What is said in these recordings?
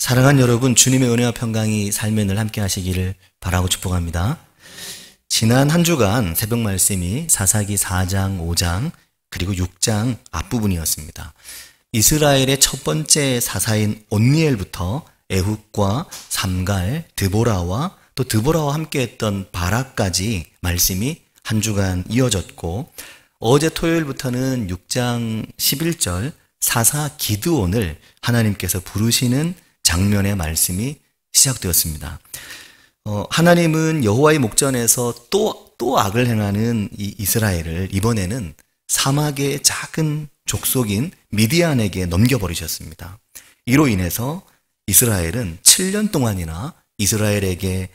사랑하는 여러분, 주님의 은혜와 평강이 삶에 늘 함께 하시기를 바라고 축복합니다. 지난 한 주간 새벽 말씀이 사사기 4장, 5장, 그리고 6장 앞부분이었습니다. 이스라엘의 첫 번째 사사인 온니엘부터 에훗과 삼갈, 드보라와 또 드보라와 함께했던 바락까지 말씀이 한 주간 이어졌고, 어제 토요일부터는 6장 11절 사사 기드온을 하나님께서 부르시는 장면의 말씀이 시작되었습니다. 하나님은 여호와의 목전에서 또 악을 행하는 이 이스라엘을 이번에는 사막의 작은 족속인 미디안에게 넘겨버리셨습니다. 이로 인해서 이스라엘은 7년 동안이나 이스라엘에게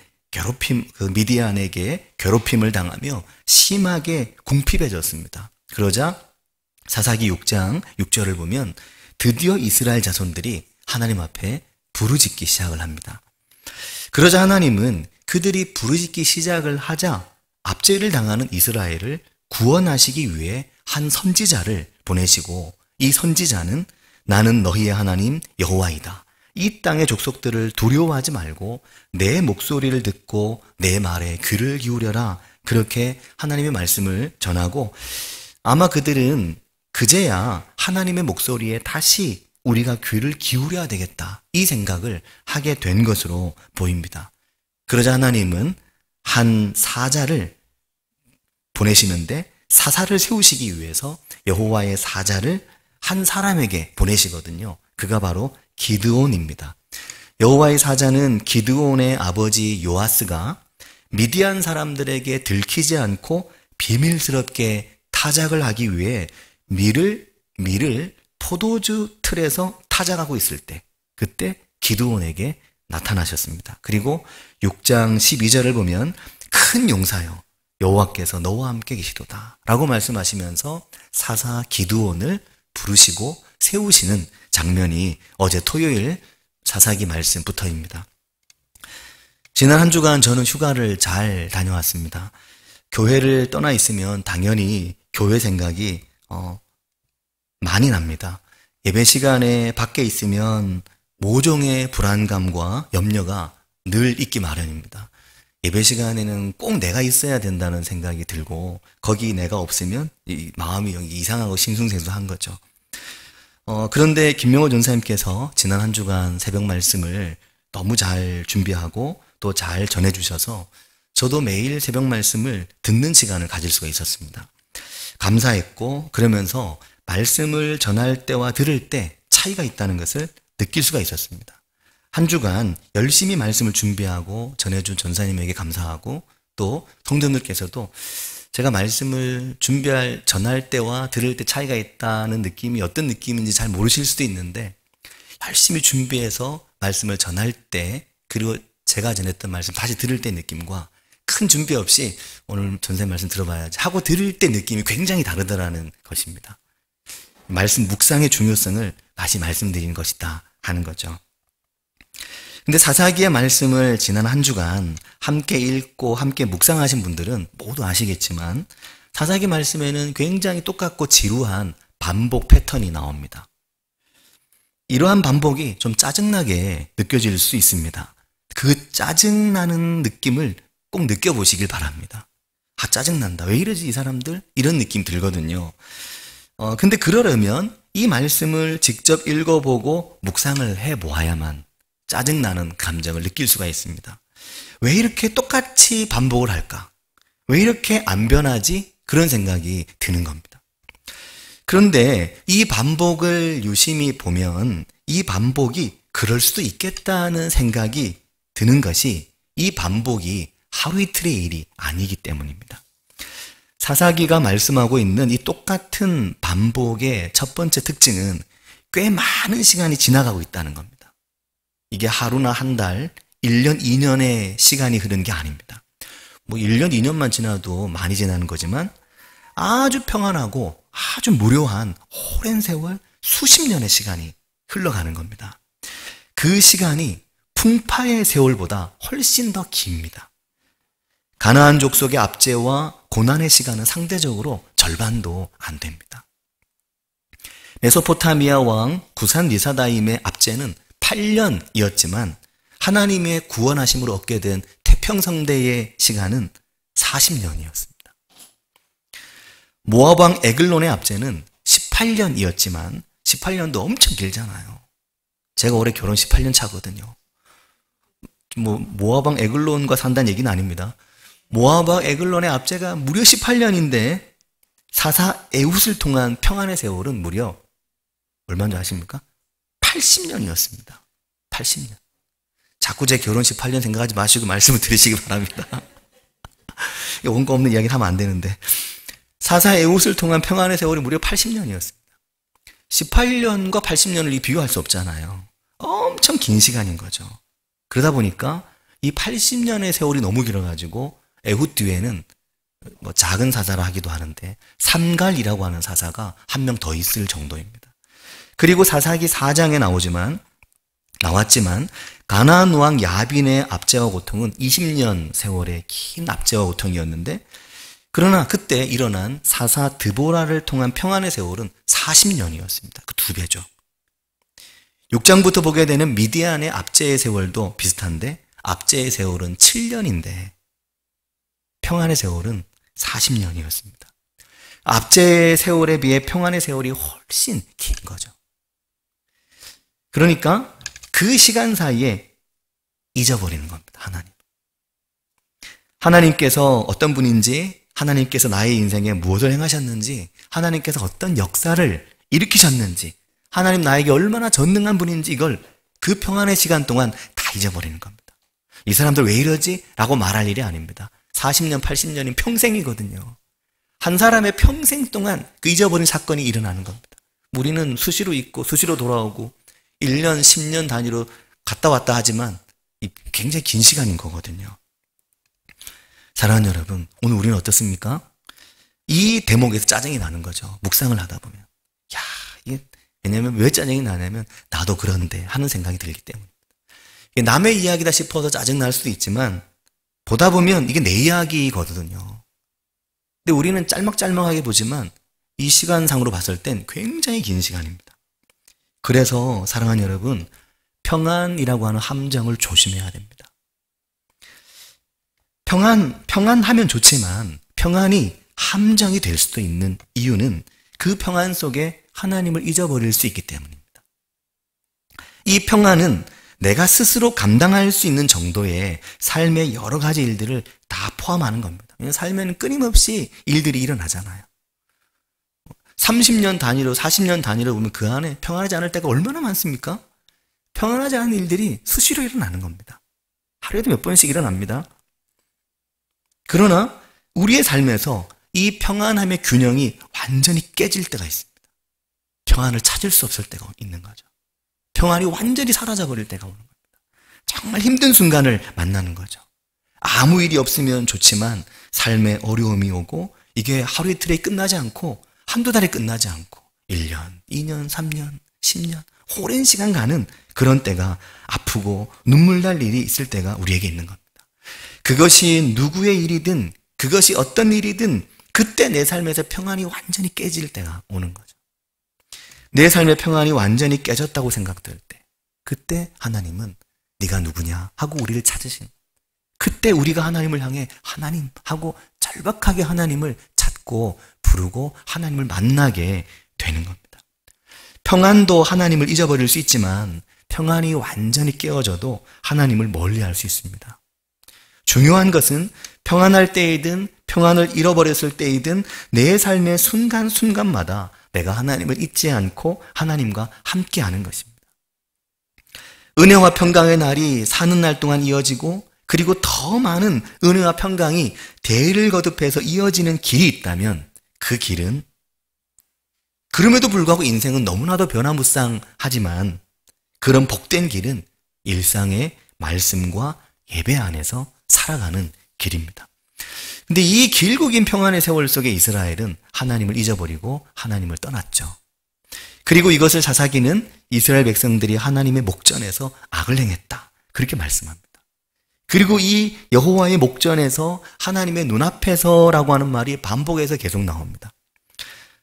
미디안에게 괴롭힘을 당하며 심하게 궁핍해졌습니다. 그러자 사사기 6장 6절을 보면 드디어 이스라엘 자손들이 하나님 앞에 부르짖기 시작을 합니다. 그러자 하나님은 그들이 부르짖기 시작을 하자 압제를 당하는 이스라엘을 구원하시기 위해 한 선지자를 보내시고, 이 선지자는 나는 너희의 하나님 여호와이다. 이 땅의 족속들을 두려워하지 말고 내 목소리를 듣고 내 말에 귀를 기울여라. 그렇게 하나님의 말씀을 전하고, 아마 그들은 그제야 하나님의 목소리에 다시 우리가 귀를 기울여야 되겠다, 이 생각을 하게 된 것으로 보입니다. 그러자 하나님은 한 사자를 보내시는데, 사사를 세우시기 위해서 여호와의 사자를 한 사람에게 보내시거든요. 그가 바로 기드온입니다. 여호와의 사자는 기드온의 아버지 요아스가 미디안 사람들에게 들키지 않고 비밀스럽게 타작을 하기 위해 밀을 포도주 틀에서 타작하고 있을 때, 그때 기드온에게 나타나셨습니다. 그리고 6장 12절을 보면 큰 용사여 여호와께서 너와 함께 계시도다 라고 말씀하시면서 사사 기드온을 부르시고 세우시는 장면이 어제 토요일 사사기 말씀부터입니다. 지난 한 주간 저는 휴가를 잘 다녀왔습니다. 교회를 떠나 있으면 당연히 교회 생각이 많이 납니다. 예배 시간에 밖에 있으면 모종의 불안감과 염려가 늘 있기 마련입니다. 예배 시간에는 꼭 내가 있어야 된다는 생각이 들고, 거기 내가 없으면 이 마음이 이상하고 싱숭생숭한 거죠. 그런데 김명호 전사님께서 지난 한 주간 새벽 말씀을 너무 잘 준비하고 또 잘 전해주셔서 저도 매일 새벽 말씀을 듣는 시간을 가질 수가 있었습니다. 감사했고, 그러면서 말씀을 전할 때와 들을 때 차이가 있다는 것을 느낄 수가 있었습니다. 한 주간 열심히 말씀을 준비하고 전해준 전사님에게 감사하고, 또 성도님들께서도 제가 말씀을 전할 때와 들을 때 차이가 있다는 느낌이 어떤 느낌인지 잘 모르실 수도 있는데, 열심히 준비해서 말씀을 전할 때, 그리고 제가 전했던 말씀 다시 들을 때 느낌과 큰 준비 없이 오늘 전사님 말씀 들어봐야지 하고 들을 때 느낌이 굉장히 다르더라는 것입니다. 말씀 묵상의 중요성을 다시 말씀드리는 것이다 하는 거죠. 근데 사사기의 말씀을 지난 한 주간 함께 읽고 함께 묵상하신 분들은 모두 아시겠지만, 사사기 말씀에는 굉장히 똑같고 지루한 반복 패턴이 나옵니다. 이러한 반복이 좀 짜증나게 느껴질 수 있습니다. 그 짜증나는 느낌을 꼭 느껴보시길 바랍니다. 아, 짜증난다. 왜 이러지 이 사람들? 이런 느낌 들거든요. 근데 그러려면 이 말씀을 직접 읽어보고 묵상을 해보아야만 짜증나는 감정을 느낄 수가 있습니다. 왜 이렇게 똑같이 반복을 할까? 왜 이렇게 안 변하지? 그런 생각이 드는 겁니다. 그런데 이 반복을 유심히 보면 이 반복이 그럴 수도 있겠다는 생각이 드는 것이, 이 반복이 하루 이틀의 일이 아니기 때문입니다. 사사기가 말씀하고 있는 이 똑같은 반복의 첫 번째 특징은 꽤 많은 시간이 지나가고 있다는 겁니다. 이게 하루나 한 달, 1년, 2년의 시간이 흐르는 게 아닙니다. 1년, 2년만 지나도 많이 지나는 거지만 아주 평안하고 아주 무료한 오랜 세월, 수십 년의 시간이 흘러가는 겁니다. 그 시간이 풍파의 세월보다 훨씬 더 깁니다. 가나안 족속의 압제와 고난의 시간은 상대적으로 절반도 안 됩니다. 메소포타미아 왕 구산 리사다임의 압제는 8년이었지만 하나님의 구원하심으로 얻게 된 태평성대의 시간은 40년이었습니다. 모압 왕 에글론의 압제는 18년이었지만 18년도 엄청 길잖아요. 제가 올해 결혼 18년 차거든요. 모압 왕 에글론과 산다는 얘기는 아닙니다. 모압 왕 에글론의 압제가 무려 18년인데 사사 에훗을 통한 평안의 세월은 무려 얼마인 줄 아십니까? 80년이었습니다. 80년. 자꾸 제 결혼 18년 생각하지 마시고 말씀을 들으시기 바랍니다. 원고 없는 이야기를 하면 안 되는데 사사 에훗을 통한 평안의 세월이 무려 80년이었습니다. 18년과 80년을 비교할 수 없잖아요. 엄청 긴 시간인 거죠. 그러다 보니까 이 80년의 세월이 너무 길어가지고 에훗 뒤에는 작은 사사라 하기도 하는데 삼갈이라고 하는 사사가 한 명 더 있을 정도입니다. 그리고 사사기 4장에 나왔지만 가나안 왕 야빈의 압제와 고통은 20년 세월의 긴 압제와 고통이었는데 그러나 그때 일어난 사사 드보라를 통한 평안의 세월은 40년이었습니다. 그 2배죠. 6장부터 보게 되는 미디안의 압제의 세월도 비슷한데 압제의 세월은 7년인데 평안의 세월은 40년이었습니다. 압제의 세월에 비해 평안의 세월이 훨씬 긴 거죠. 그러니까 그 시간 사이에 잊어버리는 겁니다. 하나님께서 어떤 분인지, 하나님께서 나의 인생에 무엇을 행하셨는지, 하나님께서 어떤 역사를 일으키셨는지, 하나님 나에게 얼마나 전능한 분인지 이걸 그 평안의 시간 동안 다 잊어버리는 겁니다. 이 사람들 왜 이러지? 라고 말할 일이 아닙니다. 40년, 80년이면 평생이거든요. 한 사람의 평생 동안 그 잊어버린 사건이 일어나는 겁니다. 우리는 수시로 잊고 수시로 돌아오고 1년, 10년 단위로 갔다 왔다 하지만 굉장히 긴 시간인 거거든요. 사랑하는 여러분, 오늘 우리는 어떻습니까? 이 대목에서 짜증이 나는 거죠. 묵상을 하다 보면. 왜냐면 왜 짜증이 나냐면 나도 그런데 하는 생각이 들기 때문입니다. 남의 이야기다 싶어서 짜증날 수도 있지만 보다 보면 이게 내 이야기거든요. 근데 우리는 짤막짤막하게 보지만 이 시간상으로 봤을 땐 굉장히 긴 시간입니다. 그래서 사랑하는 여러분, 평안이라고 하는 함정을 조심해야 됩니다. 평안하면 좋지만 평안이 함정이 될 수도 있는 이유는 그 평안 속에 하나님을 잊어버릴 수 있기 때문입니다. 이 평안은 내가 스스로 감당할 수 있는 정도의 삶의 여러 가지 일들을 다 포함하는 겁니다. 왜냐하면 삶에는 끊임없이 일들이 일어나잖아요. 30년 단위로 40년 단위로 보면 그 안에 평안하지 않을 때가 얼마나 많습니까? 평안하지 않은 일들이 수시로 일어나는 겁니다. 하루에도 몇 번씩 일어납니다. 그러나 우리의 삶에서 이 평안함의 균형이 완전히 깨질 때가 있습니다. 평안을 찾을 수 없을 때가 있는 거죠. 평안이 완전히 사라져버릴 때가 오는 겁니다. 정말 힘든 순간을 만나는 거죠. 아무 일이 없으면 좋지만 삶에 어려움이 오고 이게 하루 이틀에 끝나지 않고 한두 달에 끝나지 않고 1년, 2년, 3년, 10년 오랜 시간 가는 그런 때가 아프고 눈물 날 일이 있을 때가 우리에게 있는 겁니다. 그것이 누구의 일이든 그것이 어떤 일이든 그때 내 삶에서 평안이 완전히 깨질 때가 오는 거죠. 내 삶의 평안이 완전히 깨졌다고 생각될 때 그때 하나님은 네가 누구냐 하고 우리를 찾으신 그때 우리가 하나님을 향해 하나님 하고 절박하게 하나님을 찾고 부르고 하나님을 만나게 되는 겁니다. 평안도 하나님을 잊어버릴 수 있지만 평안이 완전히 깨어져도 하나님을 멀리할 수 있습니다. 중요한 것은 평안할 때이든 평안을 잃어버렸을 때이든 내 삶의 순간순간마다 내가 하나님을 잊지 않고 하나님과 함께하는 것입니다. 은혜와 평강의 날이 사는 날 동안 이어지고 그리고 더 많은 은혜와 평강이 대를 거듭해서 이어지는 길이 있다면 그 길은 그럼에도 불구하고 인생은 너무나도 변화무쌍하지만 그런 복된 길은 일상의 말씀과 예배 안에서 살아가는 길입니다. 근데 이 길고 긴 평안의 세월 속에 이스라엘은 하나님을 잊어버리고 하나님을 떠났죠. 그리고 이것을 사사기는 이스라엘 백성들이 하나님의 목전에서 악을 행했다. 그렇게 말씀합니다. 그리고 이 여호와의 목전에서 하나님의 눈앞에서라고 하는 말이 반복해서 계속 나옵니다.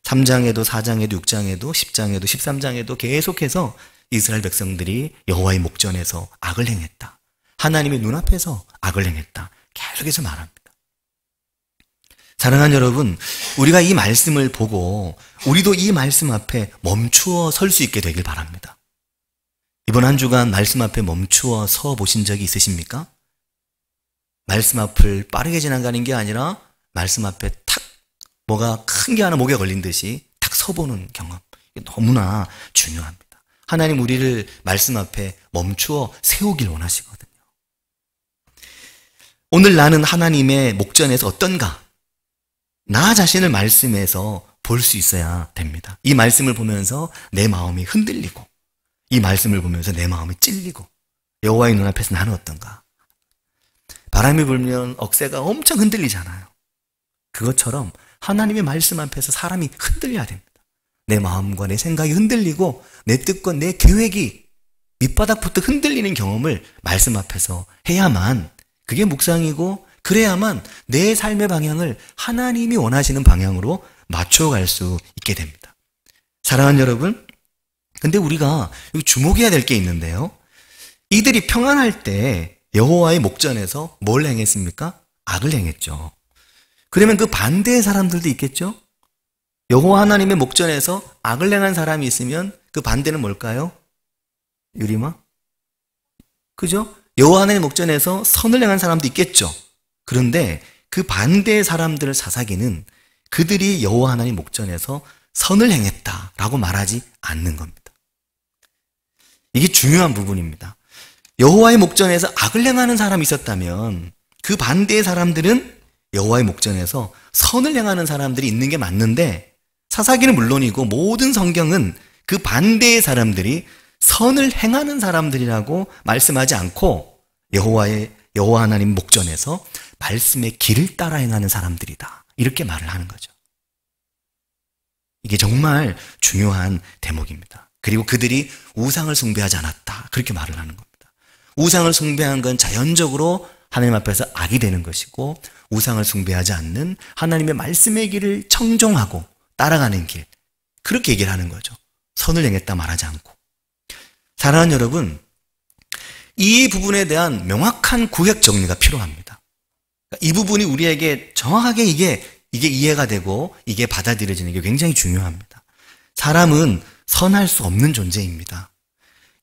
3장에도 4장에도 6장에도 10장에도 13장에도 계속해서 이스라엘 백성들이 여호와의 목전에서 악을 행했다. 하나님의 눈앞에서 악을 행했다. 계속해서 말합니다. 사랑하는 여러분, 우리가 이 말씀을 보고 우리도 이 말씀 앞에 멈추어 설 수 있게 되길 바랍니다. 이번 한 주간 말씀 앞에 멈추어 서 보신 적이 있으십니까? 말씀 앞을 빠르게 지나가는 게 아니라 말씀 앞에 탁 뭐가 큰 게 하나 목에 걸린 듯이 탁 서보는 경험. 이게 너무나 중요합니다. 하나님 우리를 말씀 앞에 멈추어 세우길 원하시거든요. 오늘 나는 하나님의 목전에서 어떤가? 나 자신을 말씀에서 볼 수 있어야 됩니다. 이 말씀을 보면서 내 마음이 흔들리고, 이 말씀을 보면서 내 마음이 찔리고, 여호와의 눈앞에서 나는 어떤가? 바람이 불면 억새가 엄청 흔들리잖아요. 그것처럼 하나님의 말씀 앞에서 사람이 흔들려야 됩니다. 내 마음과 내 생각이 흔들리고 내 뜻과 내 계획이 밑바닥부터 흔들리는 경험을 말씀 앞에서 해야만, 그게 묵상이고 그래야만 내 삶의 방향을 하나님이 원하시는 방향으로 맞춰갈 수 있게 됩니다. 사랑하는 여러분, 근데 우리가 주목해야 될 게 있는데요. 이들이 평안할 때 여호와의 목전에서 뭘 행했습니까? 악을 행했죠. 그러면 그 반대의 사람들도 있겠죠? 여호와 하나님의 목전에서 악을 행한 사람이 있으면 그 반대는 뭘까요? 유리마? 그죠? 여호와 하나님의 목전에서 선을 행한 사람도 있겠죠. 그런데 그 반대의 사람들을 사사기는 그들이 여호와 하나님 목전에서 선을 행했다라고 말하지 않는 겁니다. 이게 중요한 부분입니다. 여호와의 목전에서 악을 행하는 사람이 있었다면 그 반대의 사람들은 여호와의 목전에서 선을 행하는 사람들이 있는 게 맞는데, 사사기는 물론이고 모든 성경은 그 반대의 사람들이 선을 행하는 사람들이라고 말씀하지 않고 여호와 하나님 목전에서 말씀의 길을 따라 행하는 사람들이다, 이렇게 말을 하는 거죠. 이게 정말 중요한 대목입니다. 그리고 그들이 우상을 숭배하지 않았다, 그렇게 말을 하는 겁니다. 우상을 숭배한 건 자연적으로 하나님 앞에서 악이 되는 것이고, 우상을 숭배하지 않는 하나님의 말씀의 길을 청종하고 따라가는 길, 그렇게 얘기를 하는 거죠. 선을 행했다 말하지 않고. 사랑하는 여러분, 이 부분에 대한 명확한 구약 정리가 필요합니다. 이 부분이 우리에게 정확하게 이게 이해가 되고 이게 받아들여지는 게 굉장히 중요합니다. 사람은 선할 수 없는 존재입니다.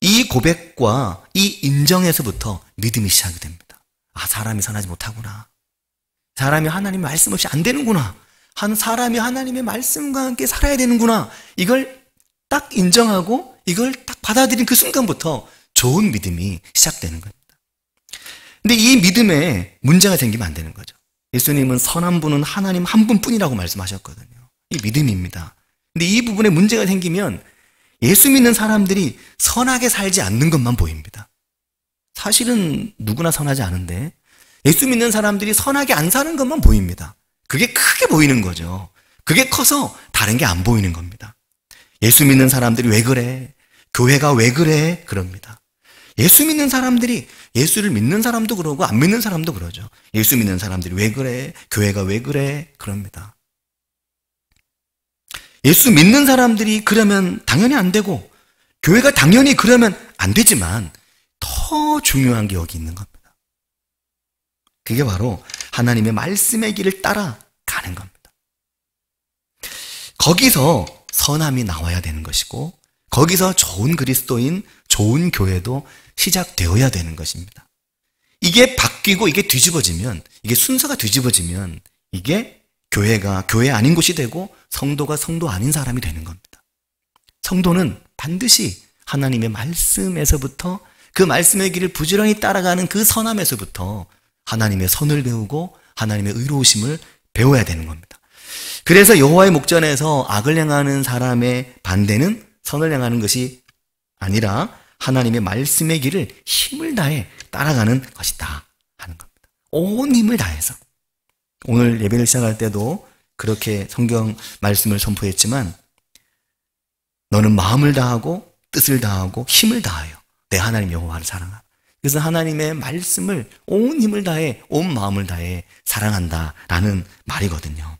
이 고백과 이 인정에서부터 믿음이 시작이 됩니다. 아, 사람이 선하지 못하구나. 사람이 하나님의 말씀 없이 안 되는구나. 한 사람이 하나님의 말씀과 함께 살아야 되는구나. 이걸 딱 인정하고 이걸 딱 받아들인 그 순간부터 좋은 믿음이 시작되는 겁니다. 근데 이 믿음에 문제가 생기면 안 되는 거죠. 예수님은 선한 분은 하나님 한 분뿐이라고 말씀하셨거든요. 이 믿음입니다. 근데 이 부분에 문제가 생기면 예수 믿는 사람들이 선하게 살지 않는 것만 보입니다. 사실은 누구나 선하지 않은데 예수 믿는 사람들이 선하게 안 사는 것만 보입니다. 그게 크게 보이는 거죠. 그게 커서 다른 게 안 보이는 겁니다. 예수 믿는 사람들이 왜 그래? 교회가 왜 그래? 그럽니다. 예수 믿는 사람들이, 예수를 믿는 사람도 그러고 안 믿는 사람도 그러죠. 예수 믿는 사람들이 왜 그래? 교회가 왜 그래? 그럽니다. 예수 믿는 사람들이 그러면 당연히 안 되고 교회가 당연히 그러면 안 되지만 더 중요한 게 여기 있는 겁니다. 그게 바로 하나님의 말씀의 길을 따라 가는 겁니다. 거기서 선함이 나와야 되는 것이고 거기서 좋은 그리스도인, 좋은 교회도 시작되어야 되는 것입니다. 이게 바뀌고 이게 뒤집어지면, 이게 순서가 뒤집어지면 이게 교회가 교회 아닌 곳이 되고 성도가 성도 아닌 사람이 되는 겁니다. 성도는 반드시 하나님의 말씀에서부터 그 말씀의 길을 부지런히 따라가는 그 선함에서부터 하나님의 선을 배우고 하나님의 의로우심을 배워야 되는 겁니다. 그래서 여호와의 목전에서 악을 행하는 사람의 반대는 선을 행하는 것이 아니라 하나님의 말씀의 길을 힘을 다해 따라가는 것이다 하는 겁니다. 온 힘을 다해서. 오늘 예배를 시작할 때도 그렇게 성경 말씀을 선포했지만 너는 마음을 다하고 뜻을 다하고 힘을 다하여 내 하나님 여호와를 사랑하라. 그래서 하나님의 말씀을 온 힘을 다해 온 마음을 다해 사랑한다라는 말이거든요.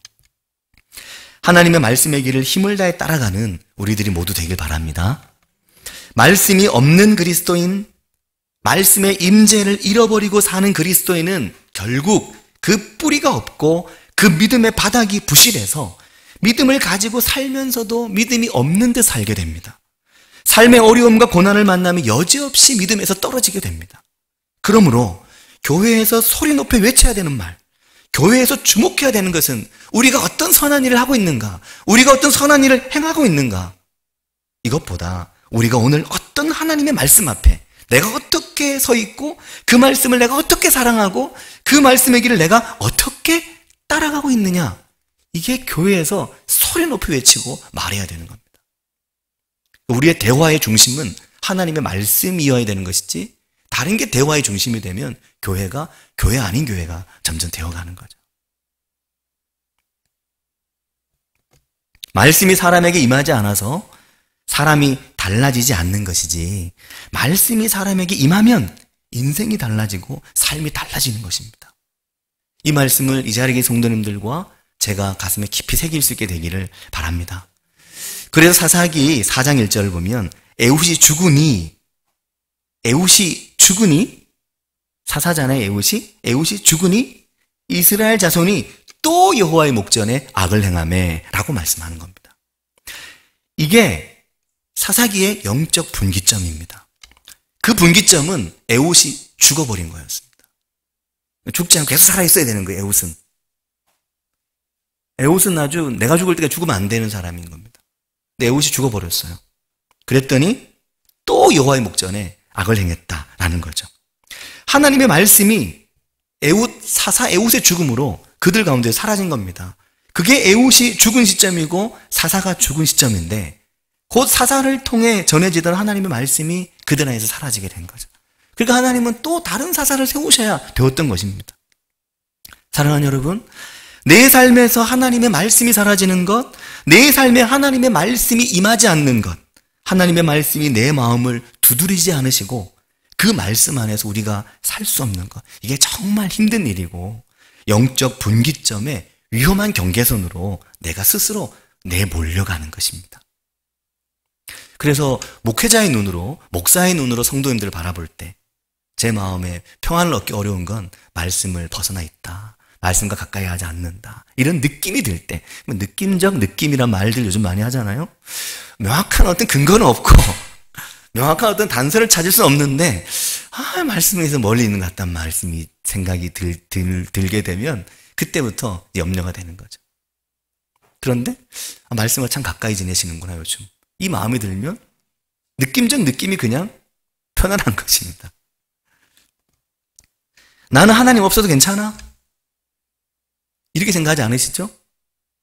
하나님의 말씀의 길을 힘을 다해 따라가는 우리들이 모두 되길 바랍니다. 말씀이 없는 그리스도인, 말씀의 임재를 잃어버리고 사는 그리스도인은 결국 그 뿌리가 없고 그 믿음의 바닥이 부실해서 믿음을 가지고 살면서도 믿음이 없는 듯 살게 됩니다. 삶의 어려움과 고난을 만나면 여지없이 믿음에서 떨어지게 됩니다. 그러므로 교회에서 소리 높여 외쳐야 되는 말, 교회에서 주목해야 되는 것은 우리가 어떤 선한 일을 하고 있는가, 우리가 어떤 선한 일을 행하고 있는가, 이것보다 우리가 오늘 어떤 하나님의 말씀 앞에 내가 어떻게 서 있고 그 말씀을 내가 어떻게 사랑하고 그 말씀의 길을 내가 어떻게 따라가고 있느냐, 이게 교회에서 소리 높이 외치고 말해야 되는 겁니다. 우리의 대화의 중심은 하나님의 말씀이어야 되는 것이지 다른 게 대화의 중심이 되면 교회가 교회 아닌 교회가 점점 되어가는 거죠. 말씀이 사람에게 임하지 않아서 사람이 달라지지 않는 것이지, 말씀이 사람에게 임하면 인생이 달라지고 삶이 달라지는 것입니다. 이 말씀을 이 자리의 성도님들과 제가 가슴에 깊이 새길 수 있게 되기를 바랍니다. 그래서 사사기 4장 1절을 보면 에훗이 죽으니 사사잖아요. 에훗이 죽으니 이스라엘 자손이 또 여호와의 목전에 악을 행하매 라고 말씀하는 겁니다. 이게 사사기의 영적 분기점입니다. 그 분기점은 에훗이 죽어버린 거였습니다. 죽지 않고 계속 살아있어야 되는 거예요. 에훗은 아주 내가 죽을 때가 죽으면 안 되는 사람인 겁니다. 근데 에훗이 죽어버렸어요. 그랬더니 또 여호와의 목전에 악을 행했다라는 거죠. 하나님의 말씀이 사사 에훗의 죽음으로 그들 가운데 사라진 겁니다. 그게 에훗이 죽은 시점이고 사사가 죽은 시점인데, 곧 사사를 통해 전해지던 하나님의 말씀이 그들 안에서 사라지게 된 거죠. 그러니까 하나님은 또 다른 사사를 세우셔야 되었던 것입니다. 사랑하는 여러분, 내 삶에서 하나님의 말씀이 사라지는 것, 내 삶에 하나님의 말씀이 임하지 않는 것, 하나님의 말씀이 내 마음을 두드리지 않으시고 그 말씀 안에서 우리가 살 수 없는 것, 이게 정말 힘든 일이고 영적 분기점의 위험한 경계선으로 내가 스스로 내몰려가는 것입니다. 그래서 목회자의 눈으로, 목사의 눈으로 성도님들을 바라볼 때 제 마음에 평안을 얻기 어려운 건 말씀을 벗어나 있다, 말씀과 가까이 하지 않는다, 이런 느낌이 들 때, 느낌적 느낌이란 말들 요즘 많이 하잖아요. 명확한 어떤 근거는 없고 명확한 어떤 단서를 찾을 수는 없는데 말씀에서 멀리 있는 것 같다는 말씀이 생각이 들게 되면 그때부터 염려가 되는 거죠. 그런데 말씀과 참 가까이 지내시는구나 요즘, 이 마음이 들면 느낌적 느낌이 그냥 편안한 것입니다. 나는 하나님 없어도 괜찮아, 이렇게 생각하지 않으시죠?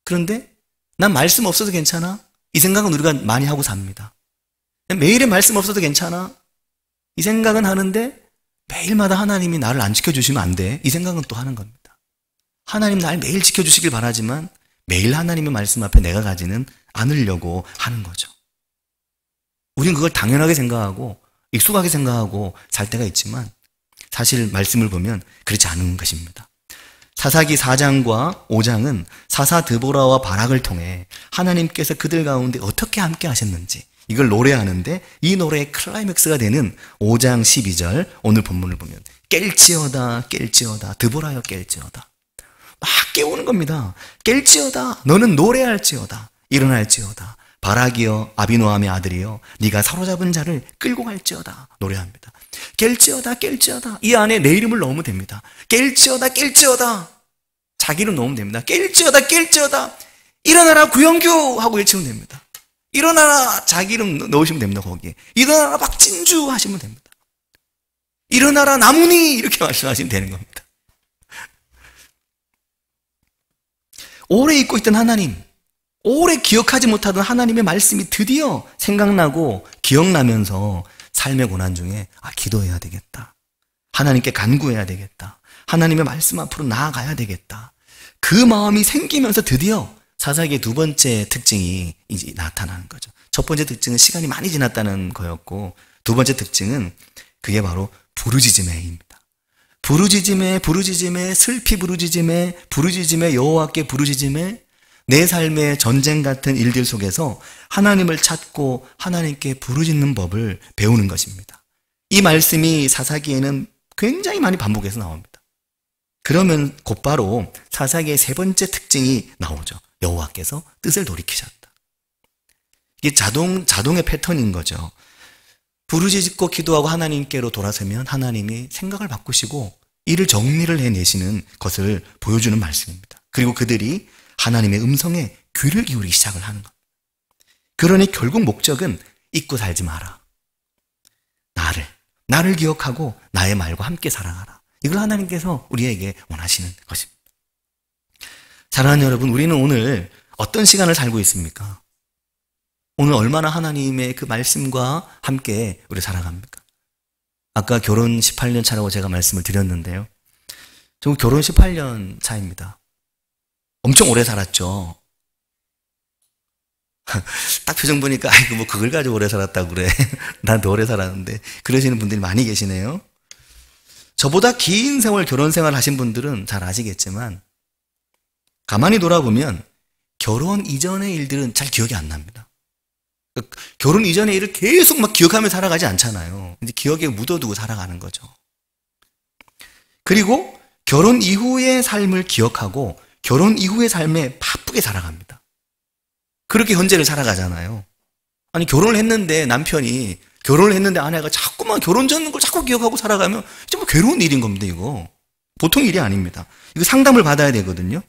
그런데 난 말씀 없어도 괜찮아, 이 생각은 우리가 많이 하고 삽니다. 매일의 말씀 없어도 괜찮아, 이 생각은 하는데 매일마다 하나님이 나를 안 지켜주시면 안 돼, 이 생각은 또 하는 겁니다. 하나님 날 매일 지켜주시길 바라지만 매일 하나님의 말씀 앞에 내가 가지는 않으려고 하는 거죠. 우린 그걸 당연하게 생각하고 익숙하게 생각하고 살 때가 있지만 사실 말씀을 보면 그렇지 않은 것입니다. 사사기 4장과 5장은 사사 드보라와 바락을 통해 하나님께서 그들 가운데 어떻게 함께 하셨는지 이걸 노래하는데, 이 노래의 클라이맥스가 되는 5장 12절 오늘 본문을 보면 깰지어다 깰지어다 드보라여 깰지어다, 막 깨우는 겁니다. 깰지어다, 너는 노래할지어다, 일어날지어다, 바락이여 아비노함의 아들이여 네가 사로잡은 자를 끌고 갈지어다, 노래합니다. 깰지어다 깰지어다, 이 안에 내 이름을 넣으면 됩니다. 깰지어다 깰지어다, 자기 이름 넣으면 됩니다. 깰지어다 깰지어다, 일어나라 구영규 하고 외치면 됩니다. 일어나라, 자기 이름 넣으시면 됩니다. 거기에 일어나라 박진주 하시면 됩니다. 일어나라 나문희 이렇게 말씀하시면 되는 겁니다. 오래 잊고 있던 하나님, 오래 기억하지 못하던 하나님의 말씀이 드디어 생각나고 기억나면서 삶의 고난 중에 기도해야 되겠다, 하나님께 간구해야 되겠다, 하나님의 말씀 앞으로 나아가야 되겠다, 그 마음이 생기면서 드디어 사사기의 두 번째 특징이 이제 나타나는 거죠. 첫 번째 특징은 시간이 많이 지났다는 거였고, 두 번째 특징은 그게 바로 부르짖음에입니다. 부르짖음에 슬피 부르짖음에 여호와께 부르짖음에, 내 삶의 전쟁 같은 일들 속에서 하나님을 찾고 하나님께 부르짖는 법을 배우는 것입니다. 이 말씀이 사사기에는 굉장히 많이 반복해서 나옵니다. 그러면 곧바로 사사기의 세 번째 특징이 나오죠. 여호와께서 뜻을 돌이키셨다. 이게 자동의 패턴인 거죠. 부르짖고 기도하고 하나님께로 돌아서면 하나님이 생각을 바꾸시고 이를 정리를 해내시는 것을 보여주는 말씀입니다. 그리고 그들이 하나님의 음성에 귀를 기울이기 시작을 하는 것. 그러니 결국 목적은 잊고 살지 마라. 나를 기억하고 나의 말과 함께 살아가라. 이걸 하나님께서 우리에게 원하시는 것입니다. 사랑하는 여러분, 우리는 오늘 어떤 시간을 살고 있습니까? 오늘 얼마나 하나님의 그 말씀과 함께 우리 살아갑니까? 아까 결혼 18년 차라고 제가 말씀을 드렸는데요. 저 결혼 18년 차입니다. 엄청 오래 살았죠. 딱 표정 보니까 아이고 뭐 그걸 가지고 오래 살았다고 그래. 난 더 오래 살았는데 그러시는 분들이 많이 계시네요. 저보다 긴 세월 결혼 생활 하신 분들은 잘 아시겠지만 가만히 돌아보면 결혼 이전의 일들은 잘 기억이 안 납니다. 결혼 이전의 일을 계속 막 기억하며 살아가지 않잖아요. 이제 기억에 묻어두고 살아가는 거죠. 그리고 결혼 이후의 삶을 기억하고 결혼 이후의 삶에 바쁘게 살아갑니다. 그렇게 현재를 살아가잖아요. 아니 결혼을 했는데 남편이 결혼을 했는데 아내가 자꾸만 결혼 전 걸 자꾸 기억하고 살아가면 이제 뭐 괴로운 일인 겁니다. 이거 보통 일이 아닙니다. 이거 상담을 받아야 되거든요.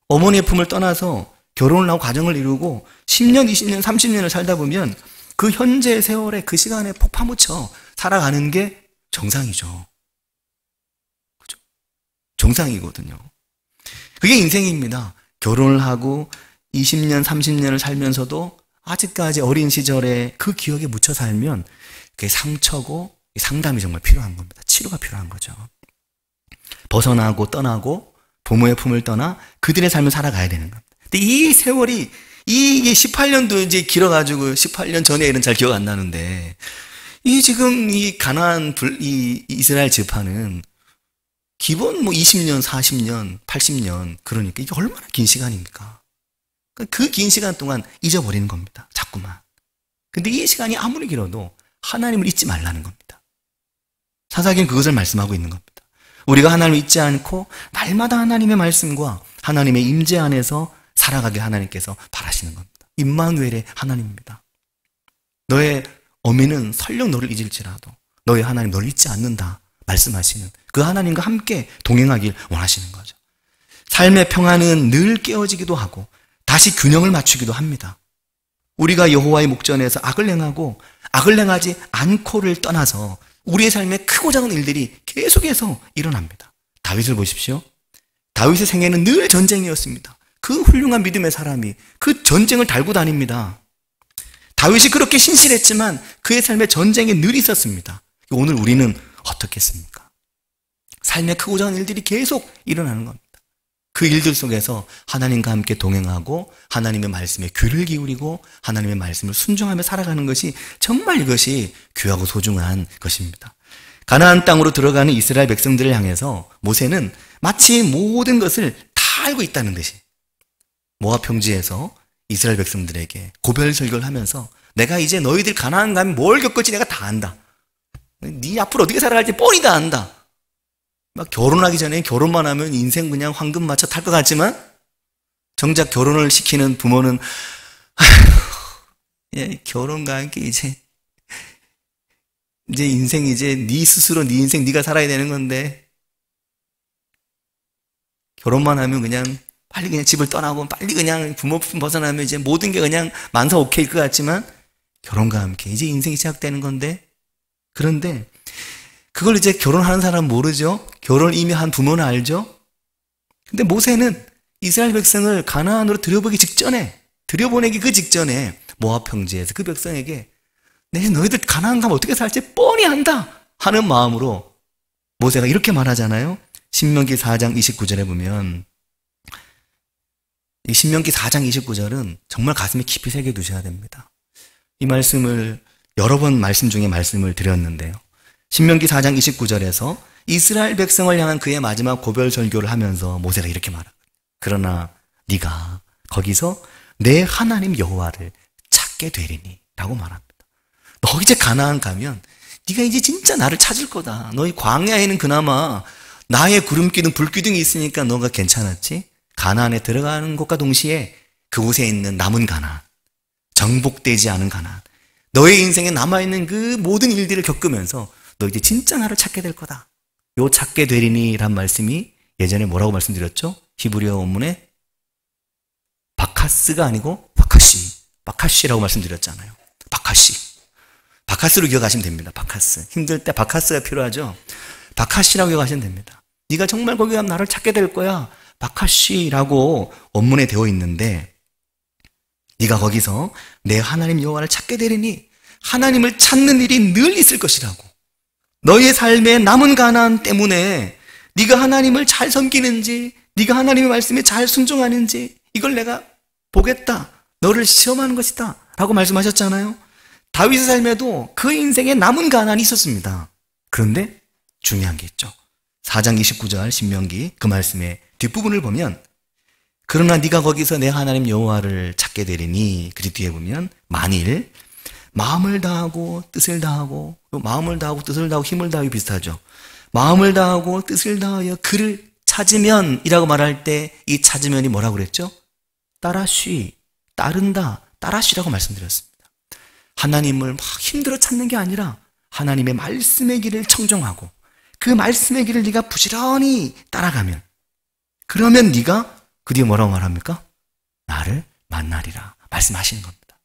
어머니의 품을 떠나서 결혼을 하고 가정을 이루고 10년, 20년, 30년을 살다 보면 그 현재 세월에 그 시간에 폭 파묻혀 살아가는 게 정상이죠. 그죠? 정상이거든요. 그게 인생입니다. 결혼을 하고 20년, 30년을 살면서도 아직까지 어린 시절에 그 기억에 묻혀 살면 그게 상처고 상담이 정말 필요한 겁니다. 치료가 필요한 거죠. 벗어나고 떠나고 부모의 품을 떠나 그들의 삶을 살아가야 되는 겁니다. 근데 이 세월이 이게 18년도 이제 길어가지고 18년 전에 일은 잘 기억 안 나는데 이 지금 이 가나안 이 이스라엘 지파는 기본 뭐 20년, 40년, 80년 그러니까 이게 얼마나 긴 시간입니까? 그 긴 시간 동안 잊어버리는 겁니다. 자꾸만. 근데 이 시간이 아무리 길어도 하나님을 잊지 말라는 겁니다. 사사기는 그것을 말씀하고 있는 겁니다. 우리가 하나님을 잊지 않고 날마다 하나님의 말씀과 하나님의 임재 안에서 살아가게 하나님께서 바라시는 겁니다. 임마누엘의 하나님입니다. 너의 어미는 설령 너를 잊을지라도 너의 하나님 너를 잊지 않는다 말씀하시는 그 하나님과 함께 동행하길 원하시는 거죠. 삶의 평안은 늘 깨어지기도 하고 다시 균형을 맞추기도 합니다. 우리가 여호와의 목전에서 악을 행하고 악을 행하지 않고를 떠나서 우리의 삶에 크고 작은 일들이 계속해서 일어납니다. 다윗을 보십시오. 다윗의 생애는 늘 전쟁이었습니다. 그 훌륭한 믿음의 사람이 그 전쟁을 달고 다닙니다. 다윗이 그렇게 신실했지만 그의 삶에 전쟁이 늘 있었습니다. 오늘 우리는 어떻겠습니까? 삶의 크고 작은 일들이 계속 일어나는 겁니다. 그 일들 속에서 하나님과 함께 동행하고 하나님의 말씀에 귀를 기울이고 하나님의 말씀을 순종하며 살아가는 것이 정말 이것이 귀하고 소중한 것입니다. 가나안 땅으로 들어가는 이스라엘 백성들을 향해서 모세는 마치 모든 것을 다 알고 있다는 듯이 모압 평지에서 이스라엘 백성들에게 고별 설교를 하면서 내가 이제 너희들 가나안 가면 뭘 겪을지 내가 다 안다. 네 앞으로 어떻게 살아갈지 뻔히 다 안다. 막 결혼하기 전에 결혼만 하면 인생 그냥 황금 마차 탈 것 같지만 정작 결혼을 시키는 부모는 예, 결혼과 함께 이제 인생 이제 네 스스로 네 인생 네가 살아야 되는 건데 결혼만 하면 그냥 빨리 그냥 집을 떠나고 빨리 그냥 부모 품 벗어나면 이제 모든 게 그냥 만사 오케이일 것 같지만 결혼과 함께 이제 인생이 시작되는 건데 그런데 그걸 이제 결혼하는 사람은 모르죠. 결혼을 이미 한 부모는 알죠. 근데 모세는 이스라엘 백성을 가나안으로 들여보내기 그 직전에 모압 평지에서 그 백성에게 내 너희들 가나안 가면 어떻게 살지 뻔히 안다 하는 마음으로 모세가 이렇게 말하잖아요. 신명기 4장 29절에 보면 이 신명기 4장 29절은 정말 가슴에 깊이 새겨두셔야 됩니다. 이 말씀을 여러 번 말씀 중에 말씀을 드렸는데요. 신명기 4장 29절에서 이스라엘 백성을 향한 그의 마지막 고별 설교를 하면서 모세가 이렇게 말합니다. 그러나 네가 거기서 내 하나님 여호와를 찾게 되리니 라고 말합니다. 너 이제 가나안 가면 네가 이제 진짜 나를 찾을 거다. 너희 광야에는 그나마 나의 구름기둥 불기둥이 있으니까 너가 괜찮았지. 가나안에 들어가는 것과 동시에 그곳에 있는 남은 가나안, 정복되지 않은 가나안, 너의 인생에 남아있는 그 모든 일들을 겪으면서 너 이제 진짜 나를 찾게 될 거다. 요 찾게 되리니 란 말씀이 예전에 뭐라고 말씀드렸죠? 히브리어 원문에 바카스가 아니고 바카시라고 말씀드렸잖아요. 바카스로 기억하시면 됩니다. 바카스. 힘들 때 바카스가 필요하죠. 바카시라고 기억하시면 됩니다. 네가 정말 거기 가면 나를 찾게 될 거야. 바카시라고 원문에 되어 있는데 네가 거기서 내 하나님 여호와를 찾게 되리니 하나님을 찾는 일이 늘 있을 것이라고. 너의 삶의 남은 가나안 때문에 네가 하나님을 잘 섬기는지, 네가 하나님의 말씀에 잘 순종하는지 이걸 내가 보겠다. 너를 시험하는 것이다. 라고 말씀하셨잖아요. 다윗의 삶에도 그 인생에 남은 가나안이 있었습니다. 그런데 중요한 게 있죠. 4장 29절 신명기 그 말씀의 뒷부분을 보면 그러나 네가 거기서 내 하나님 여호와를 찾게 되리니 그 뒤에 보면 만일 마음을 다하고 뜻을 다하고 마음을 다하고 뜻을 다하고 힘을 다하기 비슷하죠. 마음을 다하고 뜻을 다하여 그를 찾으면 이라고 말할 때 이 찾으면이 뭐라고 그랬죠? 따른다, 따라쉬라고 말씀드렸습니다. 하나님을 막 힘들어 찾는 게 아니라 하나님의 말씀의 길을 청정하고 그 말씀의 길을 네가 부지런히 따라가면 그러면 네가 그 뒤에 뭐라고 말합니까? 나를 만나리라 말씀하시는 겁니다.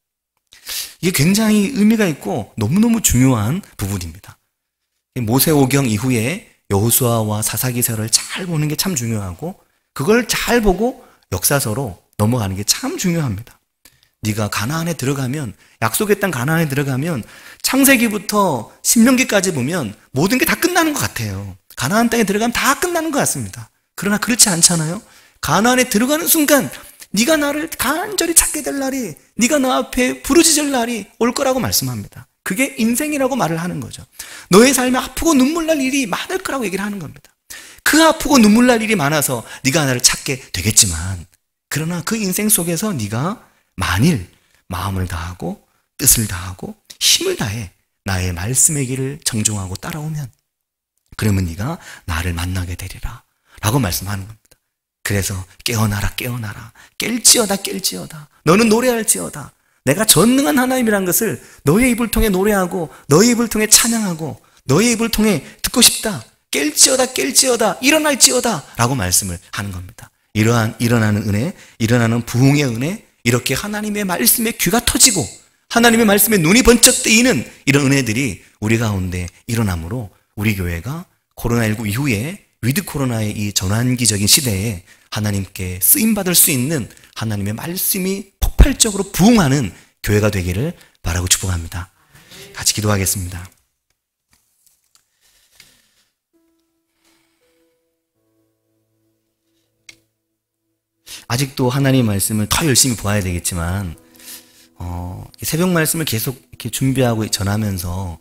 이게 굉장히 의미가 있고 너무너무 중요한 부분입니다. 모세오경 이후에 여호수아와 사사기서를 잘 보는 게 참 중요하고 그걸 잘 보고 역사서로 넘어가는 게 참 중요합니다. 네가 가나안에 들어가면 약속의 땅 가나안에 들어가면 창세기부터 신명기까지 보면 모든 게 다 끝나는 것 같아요. 가나안 땅에 들어가면 다 끝나는 것 같습니다. 그러나 그렇지 않잖아요. 가나안에 들어가는 순간 네가 나를 간절히 찾게 될 날이, 네가 나 앞에 부르짖을 날이 올 거라고 말씀합니다. 그게 인생이라고 말을 하는 거죠. 너의 삶에 아프고 눈물 날 일이 많을 거라고 얘기를 하는 겁니다. 그 아프고 눈물 날 일이 많아서 네가 나를 찾게 되겠지만 그러나 그 인생 속에서 네가 만일 마음을 다하고 뜻을 다하고 힘을 다해 나의 말씀의 길을 정종하고 따라오면 그러면 네가 나를 만나게 되리라 라고 말씀하는 겁니다. 그래서 깨어나라 깰지어다 너는 노래할지어다. 내가 전능한 하나님이라는 것을 너의 입을 통해 노래하고 너의 입을 통해 찬양하고 너의 입을 통해 듣고 싶다. 깰지어다 일어날지어다 라고 말씀을 하는 겁니다. 일어나는 은혜, 일어나는 부흥의 은혜, 이렇게 하나님의 말씀에 귀가 터지고 하나님의 말씀에 눈이 번쩍 뜨이는 이런 은혜들이 우리 가운데 일어나므로 우리 교회가 코로나19 이후에 위드 코로나의 이 전환기적인 시대에 하나님께 쓰임받을 수 있는 하나님의 말씀이 폭발적으로 부흥하는 교회가 되기를 바라고 축복합니다. 같이 기도하겠습니다. 아직도 하나님의 말씀을 더 열심히 보아야 되겠지만 새벽 말씀을 계속 이렇게 준비하고 전하면서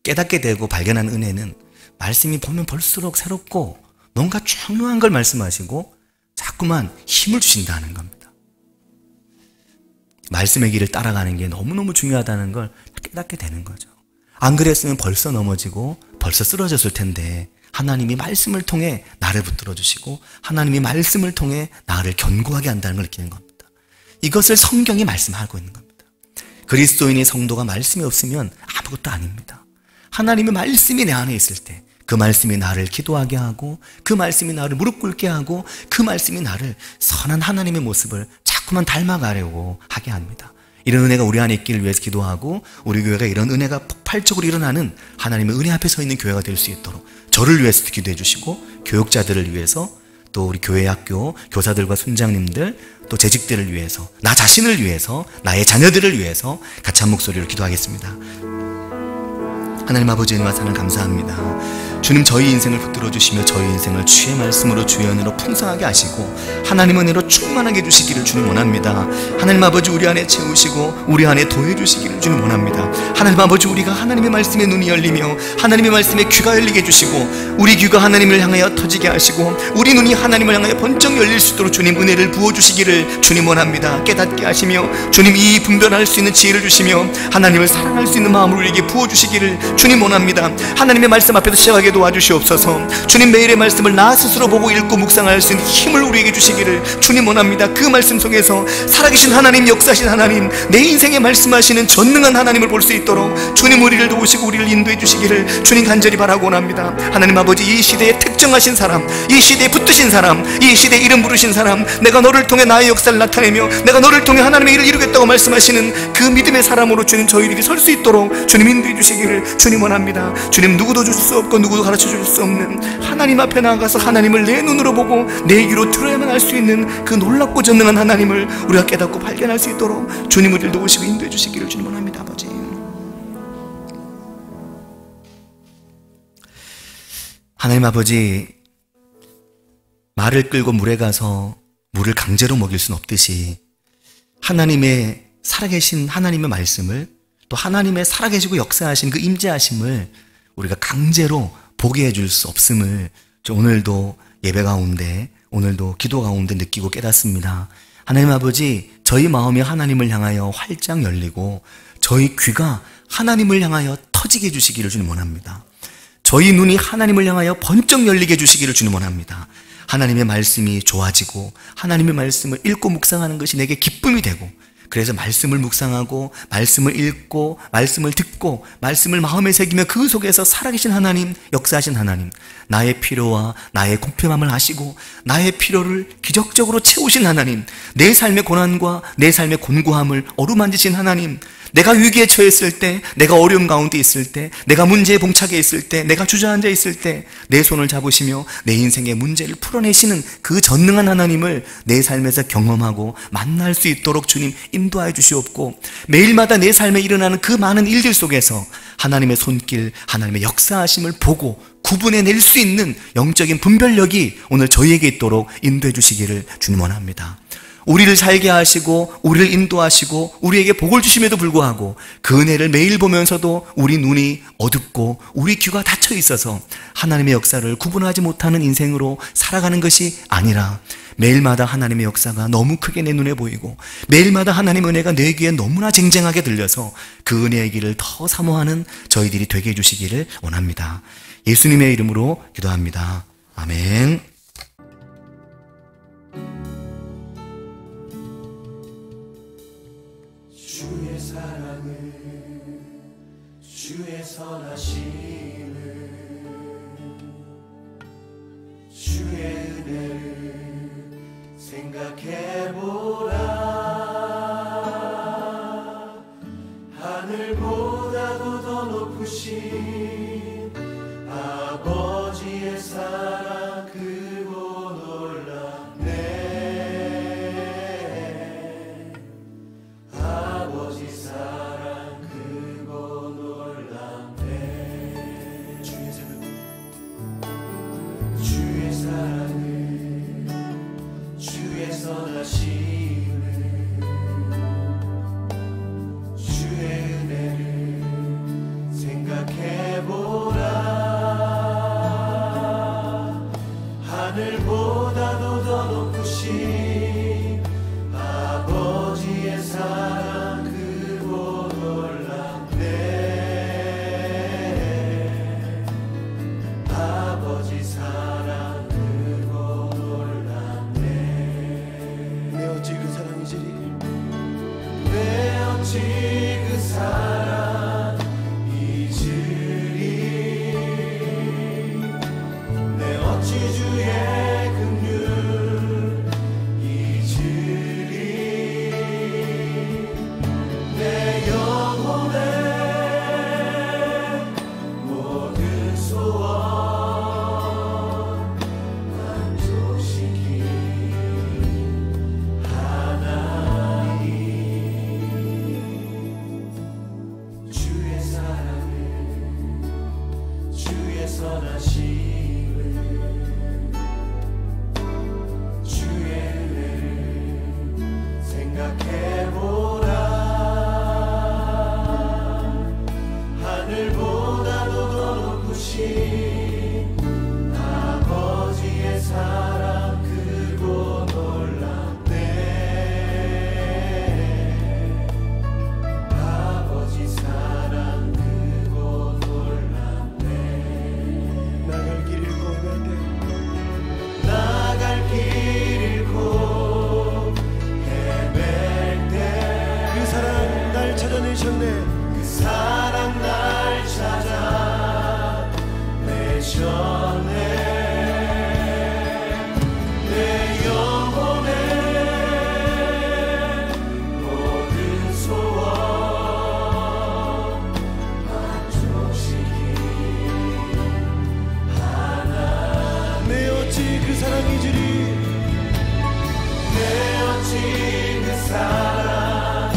깨닫게 되고 발견한 은혜는 말씀이 보면 볼수록 새롭고 뭔가 중요한 걸 말씀하시고 자꾸만 힘을 주신다는 겁니다. 말씀의 길을 따라가는 게 너무너무 중요하다는 걸 깨닫게 되는 거죠. 안 그랬으면 벌써 넘어지고 벌써 쓰러졌을 텐데 하나님이 말씀을 통해 나를 붙들어 주시고 하나님이 말씀을 통해 나를 견고하게 한다는 걸 느끼는 겁니다. 이것을 성경이 말씀하고 있는 겁니다. 그리스도인의 성도가 말씀이 없으면 아무것도 아닙니다. 하나님의 말씀이 내 안에 있을 때 그 말씀이 나를 기도하게 하고 그 말씀이 나를 무릎 꿇게 하고 그 말씀이 나를 선한 하나님의 모습을 자꾸만 닮아가려고 하게 합니다. 이런 은혜가 우리 안에 있기를 위해서 기도하고 우리 교회가 이런 은혜가 폭발적으로 일어나는 하나님의 은혜 앞에 서 있는 교회가 될 수 있도록 저를 위해서도 기도해 주시고 교육자들을 위해서 또 우리 교회 학교 교사들과 순장님들 또 재직들을 위해서 나 자신을 위해서 나의 자녀들을 위해서 같이 한 목소리로 기도하겠습니다. 하나님 아버지 은혜와 사랑 감사합니다. 주님 저희 인생을 붙들어 주시며 저희 인생을 주의 말씀으로 주의 은혜로 풍성하게 하시고 하나님 은혜로 충만하게 해주시기를 주님 원합니다. 하나님 아버지 우리 안에 채우시고 우리 안에 도해 주시기를 주님 원합니다. 하나님 아버지 우리가 하나님의 말씀에 눈이 열리며 하나님의 말씀에 귀가 열리게 해주시고 우리 귀가 하나님을 향하여 터지게 하시고 우리 눈이 하나님을 향하여 번쩍 열릴 수 있도록 주님 은혜를 부어주시기를 주님 원합니다. 깨닫게 하시며 주님 이 분별할 수 있는 지혜를 주시며 하나님을 사랑할 수 있는 마음을 우리에게 부어주시기를 주님 원합니다. 하나님의 말씀 앞에서 시작하게 도와주시옵소서. 주님 매일의 말씀을 나 스스로 보고 읽고 묵상할 수 있는 힘을 우리에게 주시기를 주님 원합니다. 그 말씀 속에서 살아계신 하나님, 역사하신 하나님, 내 인생에 말씀하시는 전능한 하나님을 볼 수 있도록 주님 우리를 도우시고 우리를 인도해 주시기를 주님 간절히 바라고 원합니다. 하나님 아버지 이 시대에 특정하신 사람, 이 시대에 붙드신 사람, 이 시대에 이름 부르신 사람, 내가 너를 통해 나의 역사를 나타내며 내가 너를 통해 하나님의 일을 이루겠다고 말씀하시는 그 믿음의 사람으로 주님 저희들이 설 수 있도록 주님 인도해 주시기를 주님 원합니다. 주님 누구도 줄 수 없고 누구도 가르쳐 줄 수 없는 하나님 앞에 나아가서 하나님을 내 눈으로 보고 내 귀로 들어야만 할 수 있는 그 놀랍고 전능한 하나님을 우리가 깨닫고 발견할 수 있도록 주님 우리를 도우시고 인도해 주시기를 주님 원합니다. 아버지 하나님 아버지 말을 끌고 물에 가서 물을 강제로 먹일 수는 없듯이 하나님의 살아계신 하나님의 말씀을 또 하나님의 살아계시고 역사하신 그 임재하심을 우리가 강제로 보게 해줄 수 없음을 오늘도 예배 가운데 오늘도 기도 가운데 느끼고 깨닫습니다. 하나님 아버지 저희 마음이 하나님을 향하여 활짝 열리고 저희 귀가 하나님을 향하여 터지게 해주시기를 주님 원합니다. 저희 눈이 하나님을 향하여 번쩍 열리게 해주시기를 주님 원합니다. 하나님의 말씀이 좋아지고 하나님의 말씀을 읽고 묵상하는 것이 내게 기쁨이 되고 그래서 말씀을 묵상하고 말씀을 읽고 말씀을 듣고 말씀을 마음에 새기며 그 속에서 살아계신 하나님, 역사하신 하나님, 나의 필요와 나의 공평함을 아시고 나의 필요를 기적적으로 채우신 하나님, 내 삶의 고난과 내 삶의 곤고함을 어루만지신 하나님, 내가 위기에 처했을 때, 내가 어려움 가운데 있을 때, 내가 문제에 봉착해 있을 때, 내가 주저앉아 있을 때 내 손을 잡으시며 내 인생의 문제를 풀어내시는 그 전능한 하나님을 내 삶에서 경험하고 만날 수 있도록 주님 인도하여 주시옵고 매일마다 내 삶에 일어나는 그 많은 일들 속에서 하나님의 손길, 하나님의 역사하심을 보고 구분해낼 수 있는 영적인 분별력이 오늘 저희에게 있도록 인도해 주시기를 주님 원합니다. 우리를 살게 하시고 우리를 인도하시고 우리에게 복을 주심에도 불구하고 그 은혜를 매일 보면서도 우리 눈이 어둡고 우리 귀가 닫혀 있어서 하나님의 역사를 구분하지 못하는 인생으로 살아가는 것이 아니라 매일마다 하나님의 역사가 너무 크게 내 눈에 보이고 매일마다 하나님의 은혜가 내 귀에 너무나 쟁쟁하게 들려서 그 은혜의 길을 더 사모하는 저희들이 되게 해주시기를 원합니다. 예수님의 이름으로 기도합니다. 아멘. 주의 사랑을 주의 선하심을 주의 은혜를 생각해보라. 하늘보다도 더 높으신 아버지의 사랑 크고 놀랍네. 아버지 사랑 크고 놀랍네. 주의 사랑을 주의 선하심을 주의 은혜를 생각해보라. 선하심을 주의 은혜를 생각해보라. 하늘보다도 더 높으신 아버지의 사랑 크고 놀랍네. 아버지 사랑 크고 놀랍네. 나갈 길 잃고 헤맬 때 그 사랑 날 찾아내셨네. 그 사랑 날 찾아내셨네. 내 영혼의 모든 소원 만족시킨 하나님. 내 어찌 그 사랑이 주리. 내 어찌 그 사랑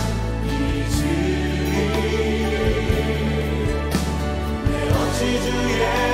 주의